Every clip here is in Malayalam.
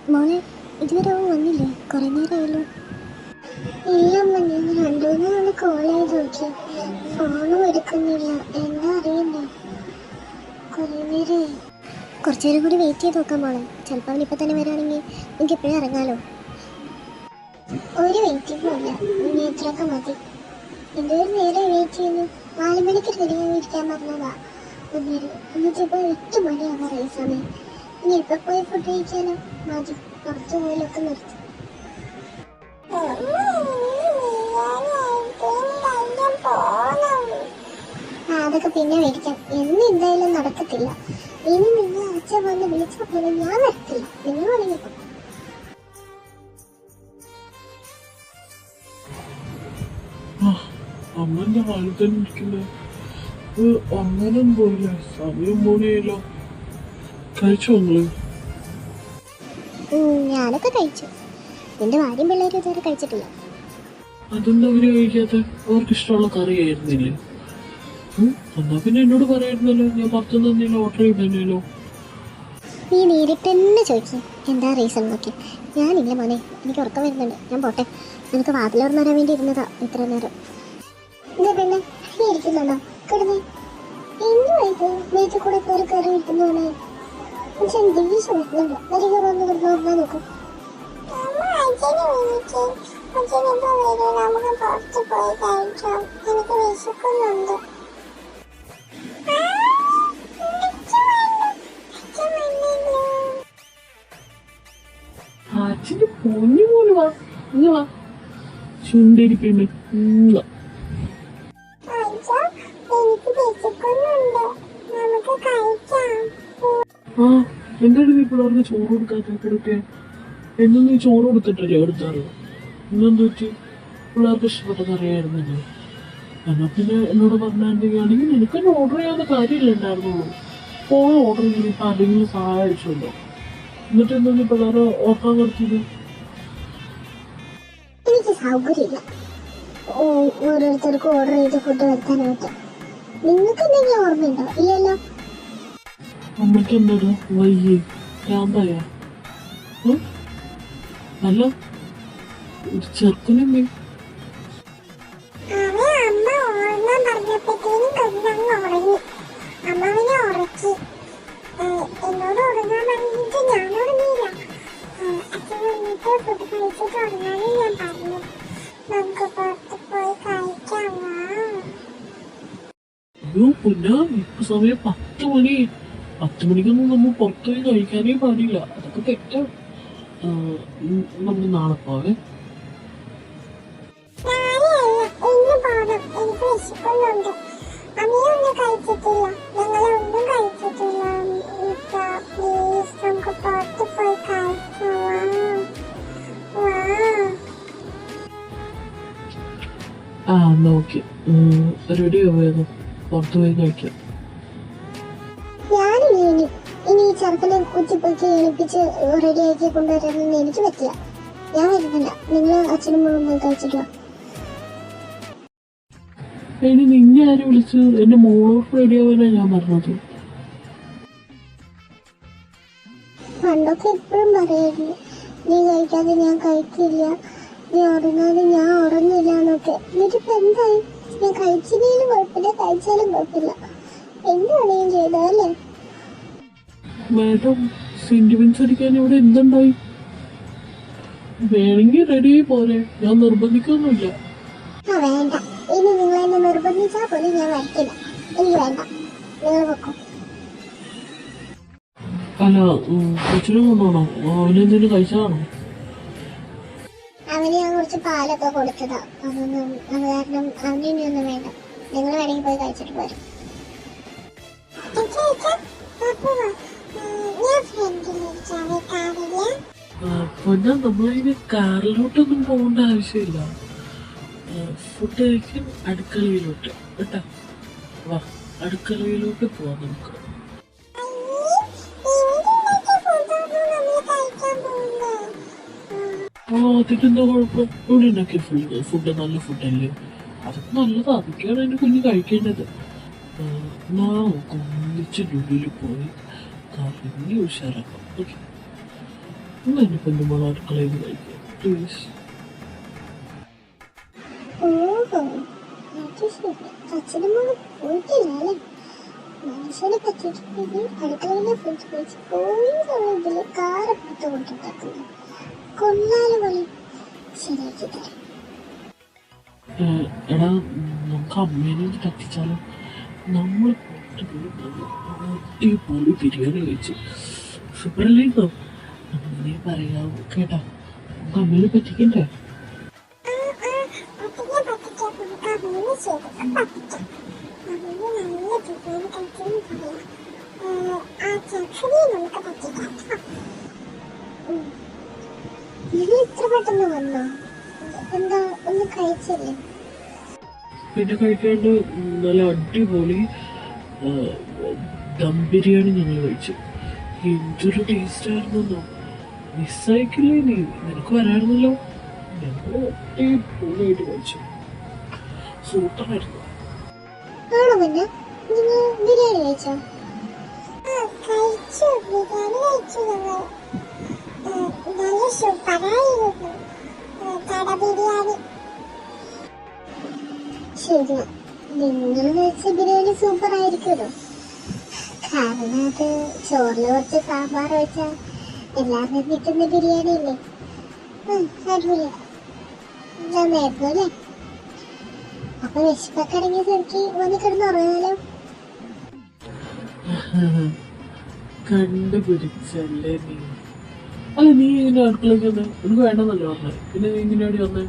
മോളെ ഇതുവരെ അവൻ വന്നില്ലേ? കുറെ നേരമായല്ലോ. ഇല്ലമ്മ, ഞാൻ 2-3 തവണ കോൾ ചെയ്ത് നോക്കി, ഫോണും എടുക്കുന്നില്ല. എന്താ അറിയണ്ടേ, കുറെ നേരമായി. കുറച്ചു നേരം കൂടി വെയിറ്റ് ചെയ്ത് നോക്കാം മോളെ. ചിലപ്പോൾ അവൻ ഇപ്പം തന്നെ വരാണെങ്കിൽ എനിക്ക് എപ്പോഴും ഇറങ്ങാലോ. ഒരു വെയിറ്റിംഗും ഇല്ല, ഇനി ഇത്രയൊക്കെ മതി. എന്തൊരു നേരം വെയിറ്റ് ചെയ്യുന്നു. 4 മണിക്ക് റെഡിയായി ഇരിക്കാൻ പറഞ്ഞതാ അന്നേരം. എന്നിട്ടിപ്പോൾ 8 മണിയാവാറായി സമയം. ഇനി ഇപ്പൊ പോയി ഫുഡ് കഴിക്കാനോ? മതി, പുറത്തു പോലൊക്കെ നിർത്തി. അതൊക്കെ പിന്നെ മേടിക്കാം. എന്ന് എന്തായാലും നടക്കത്തില്ല. ഇനി നിങ്ങൾ അച്ഛൻ വന്ന് വിളിച്ചാൽ പോലെ ഞാൻ നടത്തില്ല. നിങ്ങൾ വേണമെങ്കിൽ അമ്മന്റെ കാലിൽ തന്നെ ഇരിക്കുന്നത്. അങ്ങനെ പോയില്ല, സമയം പോണിയല്ലോ. കഴിച്ചോ നിങ്ങള്? ഞാനൊക്കെ കഴിച്ചു. എന്റെ ഭാര്യയും പിള്ളേരും ഇതുവരെ കഴിച്ചിട്ടില്ല. അതെന്താ അവര് കഴിക്കാത്ത? അവർക്ക് ഇഷ്ടമുള്ള കറി ആയിരുന്നില്ലേ? എന്നാ പിന്നെ എന്നോട് പറയായിരുന്നല്ലോ, ഞാൻ പുറത്തുനിന്ന് എന്തെങ്കിലും ഓർഡർ ചെയ്തല്ലോ. നീ നേരിട്ട് തന്നെ ചോദിക്കും എന്താ റീസൺ നോക്കി. ഞാനില്ല മോനെ, എനിക്ക് ഉറക്കം വരുന്നുണ്ട്, ഞാൻ പോട്ടെ. എനിക്ക് വാതിലോർന്ന് വരാൻ വേണ്ടി ഇരുന്നതാ ഇത്ര നേരം. എന്താ പെണ്ണെ, നീ ഇരിക്കുന്നുണ്ടോ? കിടന്നേ. എന്തുവായിട്ട് വീട്ടിൽ കൂടെ കയറി കയറി ഇരിക്കുന്നോണേ. ദേഷ്യം വരുന്നുണ്ട്. വരിക വന്ന് കിടന്ന് നോക്കും. അച്ഛന്റെ പൊന്നു പോലെ വാ, ഇങ്ങ വാ ചുണ്ടരി പെണ്ണ്. ആ എന്താണ് നീ പിള്ളേർക്ക് ചോറ് കൊടുക്കാത്ത? കിടക്കെ എന്നും നീ ചോറ് കൊടുത്തിട്ടല്ലേ എടുത്താറ്? ഇന്നെന്ത് പറ്റി? പിള്ളേർക്ക് ഇഷ്ടപ്പെട്ട കറിയായിരുന്നല്ലോ. എന്നാ പിന്നെ എന്നോട് പറഞ്ഞിട്ടുണ്ടെങ്കിൽ നിനക്ക് തന്നെ ഓർഡർ ചെയ്യാവുന്ന കാര്യമില്ല ഉണ്ടായിരുന്നുള്ളൂ. ഫോൺ ഓർഡർ ചെയ്തിട്ട് ആരെങ്കിലും സഹായിച്ചല്ലോ. എന്നിട്ട് എന്താ നീ പിള്ളേരെ ഓർക്കാൻ കൊടുത്തത്? എനിക്ക് സൗകര്യമില്ല ഓരോരുത്തർക്കും ഓർഡർ ചെയ്ത് ഫുഡ് വരുത്താനായിട്ട്. നിങ്ങൾക്ക് എന്തെങ്കിലും ഓർമ്മയുണ്ടോ? ഇല്ലല്ലോ. അമ്മയ്ക്ക് എന്താ വയ്യേ? ഭ്രാന്തായ? അല്ല ഒരു ചെറുക്കനല്ലേ? അയ്യോ പിന്നെ ഇപ്പൊ സമയം 10 മണി. 10 മണിക്കൊന്നും നമ്മൾ പുറത്തുപോയി കഴിക്കാനേ പാടില്ല, അതൊക്കെ തെറ്റാണ്. നമ്മൾ നാളെ പോവേ. ആ നോക്കി റെഡി ആവുന്നു, പുറത്തു പോയി കഴിക്കാം. ഞാനില്ല ഇനി ഈ ചെറുക്കനെ കുത്തിപ്പൊക്കി എണിപ്പിച്ച് റെഡിയാക്കി കൊണ്ടുവരാനൊന്നും എനിക്ക് പറ്റില്ല. ഞാൻ വരുന്നില്ല. നിങ്ങൾ അച്ഛനും മോളും കഴിച്ചിട്ടോ. ഇനി നിന്നെ ആരും വിളിച്ച് എന്റെ മോളോട്ട് റെഡി ആവാനാ ഞാൻ പറഞ്ഞത്. പണ്ടൊക്കെ എപ്പോഴും പറയായിരുന്നു നീ കഴിക്കാതെ ഞാൻ കഴിക്കില്ല, നീ ഉറങ്ങാതെ ഞാൻ ഉറങ്ങില്ല എന്നൊക്കെ. എന്നിട്ടിപ്പോ എന്തായി? ഞാൻ കഴിച്ചില്ലെങ്കിലും കുഴപ്പമില്ല, കഴിച്ചാലും കുഴപ്പമില്ല. എന്താണ് ഞാൻ ചെയ്തതല്ലേ? മാഡം സെന്റിമെന്റ്സ് അടിക്കാൻ ഇവിടെ എന്തുണ്ടായി? വേണമെങ്കിൽ റെഡി ആയി പോരെ, ഞാൻ നിർബന്ധിക്കൊന്നുമില്ല. ആ വേണ്ട, ഇനി നിങ്ങൾ എന്നെ നിർബന്ധിച്ചാൽ പോലും ഞാൻ വരയ്ക്കില്ല. എനിക്ക് വേണ്ട, നിങ്ങൾ വെക്കും. അല്ല കൊച്ചിനെ കൊണ്ടുപോകണോ? അവനെന്തെങ്കിലും കഴിച്ചതാണോ? അവന് ഞാൻ കുറച്ച് പാലൊക്കെ കൊടുത്തതാ. അതൊന്നും അത് കാരണം അവനിനി ഒന്നും വേണ്ട. നിങ്ങൾ വേണമെങ്കിൽ പോയി കഴിച്ചിട്ട് പോരും. പിന്നെ നമ്മളതിന് കാറിലോട്ടൊന്നും പോകേണ്ട ആവശ്യമില്ല. ഫുഡ് കഴിക്കാൻ അടുക്കളയിലോട്ട് കേട്ടോ. വാ, അടുക്കളയിലോട്ട് പോവാം നമുക്ക്. അതിനെന്താ കുഴപ്പം? ഇവിടെ ഉണ്ടാക്കിയ ഫുഡ് നല്ല ഫുഡല്ലേ, അതൊക്കെ നല്ലതാ. അതൊക്കെയാണ് എൻ്റെ കുഞ്ഞ് കഴിക്കേണ്ടത്. ഒന്നിച്ചിൻ്റെ ഉള്ളിൽ പോയി കറങ്ങി ഉഷാറാക്കാം. ഓക്കെ. എന്നാലിപ്പോൾ എൻ്റെ മോൾ അടുക്കളയിൽ നിന്ന് കഴിക്കുക പ്ലീസ്. ഓഹോ, അത് ശരി. അച്ഛനും മോളും പോയിട്ടില്ല അല്ലേ? മനുഷ്യനെ പറ്റിയിട്ടുണ്ടെങ്കിൽ അടുക്കളയിലെ ഫുഡ് കഴിച്ച് പോയിന്നുള്ളതില് കാറപ്പിട്ട് കൊണ്ടിട്ടാക്കുന്നത് കൊല്ലാല് പോലെ ശരിയാക്കി തരാം. എടാ നമുക്ക് അമ്മേനെ ഒന്ന് കത്തിച്ചാലോ? നമ്മൾ പുറത്ത് അടിപൊളി ബിരിയാണി കഴിച്ചു സൂപ്പറല്ലേന്നോ? അങ്ങനെ പറയാവൂ കേട്ടാ. നമുക്ക് അമ്മേനെ പറ്റിക്കണ്ടേ? ഇത്ര പെട്ടെന്ന് വന്നോ? എന്താ ഒന്നും കഴിച്ചില്ലേ? പിന്നെ കഴിക്കാണ്ട് നല്ല അടിപൊളി ദം ബിരിയാണി ഞങ്ങൾ കഴിച്ചു. എന്തൊരു ടേസ്റ്റ് ആയിരുന്നോ! മിസ്സായിക്കില്ലേ നീ? നിനക്ക് വരായിരുന്നല്ലോ. ഞങ്ങൾ അടിപൊളിയായിട്ട് കഴിച്ചു. സൂപ്പറായിരുന്നു. ആണോ? പിന്നെ നിങ്ങൾ ബിരിയാണി കഴിച്ചോ? കഴിച്ചു, ബിരിയാണി കഴിച്ചു. നല്ല സൂപ്പറായിരുന്നു കട ബിരിയാണി. ശരി, നിങ്ങൾ കഴിച്ച ബിരിയാണി സൂപ്പർ ആയിരിക്കുമല്ലോ. കാരണം അത് ചോറിൽ കുറച്ച് സാമ്പാർ വെച്ചാൽ എല്ലാവർക്കും കിട്ടുന്ന ബിരിയാണി അല്ലേ? അടിപൊളിയാ. നന്നായിരുന്നു അല്ലേ? അപ്പൊ വിശപ്പൊക്കെ അടങ്ങിയ സ്ഥിതിക്ക് വന്ന് കിടന്നുറങ്ങാലോ. കണ്ടുപിടിച്ചല്ലേ നീ? അല്ല, നീ ഇങ്ങനെ അടുക്കളയ്ക്ക് വന്നേ? എനിക്ക് വേണ്ടെന്നല്ലേ പറഞ്ഞത്? പിന്നെ നീ ഇങ്ങനെയാടി വന്നേ?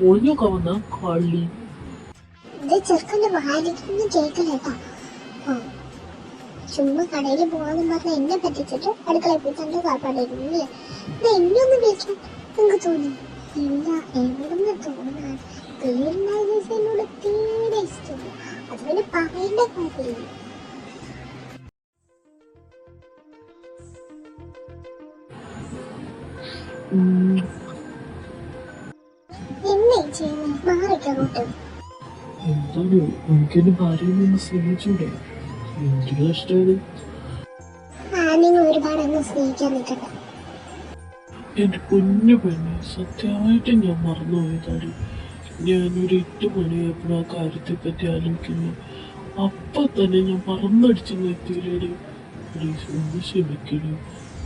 ഒളിഞ്ഞൊക്കെ വന്ന കളി. ഇത് ചെറുക്കന്റെ വാലിക്കൊന്നും കേൾക്കലേട്ടാ. ചുമ്മാ കടയിൽ പോകാന്ന് പറഞ്ഞ എന്നെ പറ്റിച്ചിട്ട് അടുക്കളയിൽ പോയി തന്റെ സാപ്പാടായിരുന്നില്ലേ? ഇത് എന്നെ ഒന്ന് വിളിക്കാൻ നിങ്ങൾക്ക് തോന്നി? ഇല്ല, എവിടുന്ന് തോന്നാൻ? പേരുണ്ടായ ദിവസം എന്നോട് തീരെ ഇഷ്ടമില്ല. അത് പിന്നെ പറയേണ്ട കാര്യമില്ല. എന്നെ ചെയ്യുന്നത് മാറിക്കോട്ട്. എന്താണ് എനിക്കെന്റെ ഭാര്യയെ ഒന്ന് സ്നേഹിച്ചൂടെ? എന്തൊരു കഷ്ടമാണ്. നിങ്ങൾ ഒരുപാട് അങ്ങ് സ്നേഹിക്കാൻ നിൽക്കണ്ട. എന്റെ കുഞ്ഞു പെണ്ണെ, സത്യമായിട്ട് ഞാൻ മറന്നുപോയതാണ്. ഞാനൊരു 8 മണിയായപ്പോൾ ആ കാര്യത്തെ പറ്റി ആലോചിക്കുന്നു. അപ്പൊ തന്നെ ഞാൻ പറന്നടിച്ചു നിർത്തിയില്ലേ. പ്ലീസ് ഒന്ന് ക്ഷമിക്കണേ.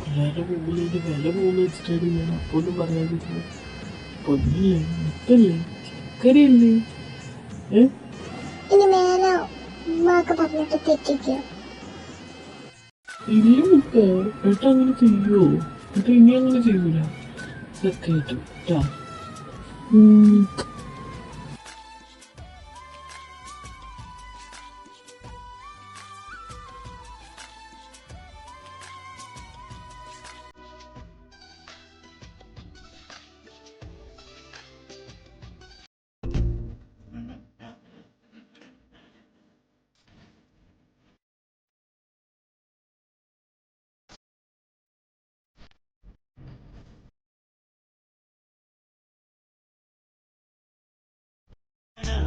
പിള്ളേരുടെ മുമ്പിൽ വില പോകുന്ന വെച്ചിട്ടാണ് ഞാൻ അപ്പോഴും പറയാതിരുന്നത്. പൊന്നല്ലേ, മുത്തല്ലേ, ചക്കരയല്ലേ? ഇനി മേലെ ഉമ്മാക്ക് പറഞ്ഞിട്ട് തെറ്റിക്കോ? ഇല്ല മുത്ത, ഏട്ടാ അങ്ങനെ ചെയ്യുവോ? ഏട്ടാ ഇനി അങ്ങനെ ചെയ്യൂല. സത്യമായിട്ടും.